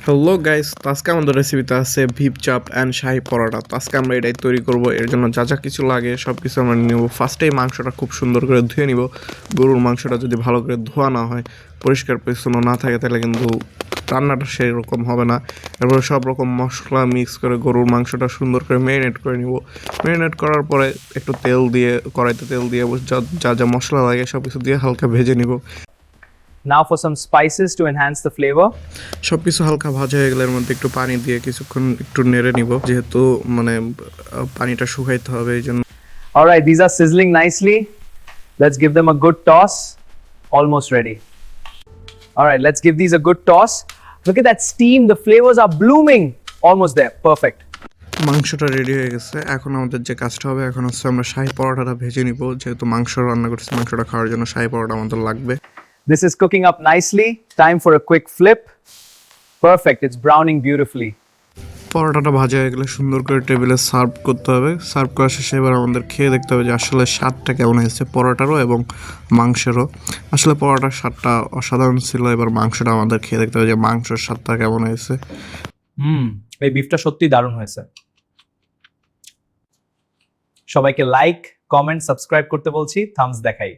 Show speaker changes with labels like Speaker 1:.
Speaker 1: Hello guys, তো আজকে আমাদের রেসিপিতে আছে ভিপ চাপ অ্যান্ড শাহি পরোটা। তো আজকে আমরা এটাই তৈরি করব। এর জন্য যা যা কিছু লাগে সব কিছু আমরা নেব। ফার্স্টেই মাংসটা খুব সুন্দর করে ধুয়ে নিব। গরুর মাংসটা যদি ভালো করে ধোয়া না হয়, পরিষ্কার পরিচ্ছন্ন না থাকে, তাহলে কিন্তু রান্নাটা সেই রকম হবে না। এরপরে সব রকম মশলা মিক্স করে গরুর মাংসটা সুন্দর করে ম্যারিনেট করে নিব। ম্যারিনেট করার পরে একটু তেল দিয়ে, কড়াইতে তেল দিয়ে যা যা যা মশলা লাগে সব কিছু দিয়ে হালকা ভেজে নিব।
Speaker 2: Now for some spices to enhance the flavor.
Speaker 1: সব কিছু হালকা ভাজা হয়ে গেলে এর মধ্যে একটু পানি দিয়ে কিছুক্ষণ একটু নেড়ে নিব, যেহেতু পানিটা শুকাইতে হবে এই জন্য।
Speaker 2: All right, these are sizzling nicely. Let's give them a good toss. Almost ready. All right, let's give these a good toss. Look at that steam. The flavors are blooming. Almost there. Perfect.
Speaker 1: মাংসটা ready হয়ে গেছে। এখন আমাদের যে কাজটা হবে, এখন হচ্ছে আমরা শাহি পরোটাটা ভেজে নিব। যেহেতু মাংস রান্না করছি, মাংসটা খাওয়ার জন্য শাহি পরোটা আমাদের লাগবে।
Speaker 2: This is cooking up nicely. Time for a quick flip. Perfect. It's browning beautifully.
Speaker 1: পরোটাটা ভাজা হয়ে গেলে সুন্দর করে টেবিলে সার্ভ করতে হবে। সার্ভ করার শেষে এবার আমাদের খেয়ে দেখতে হবে যে আসলে স্বাদটা কেমন হয়েছে পরোটারও এবং মাংসেরও। আসলে পরোটার স্বাদটা অসাধারণ ছিল, এবার মাংসটা আমাদের খেয়ে দেখতে হবে যে মাংসের স্বাদটা কেমন হয়েছে।
Speaker 2: এই বিফটা সত্যি দারুণ হয়েছে। সবাইকে লাইক, কমেন্ট, সাবস্ক্রাইব করতে বলছি। থামস দেখাই।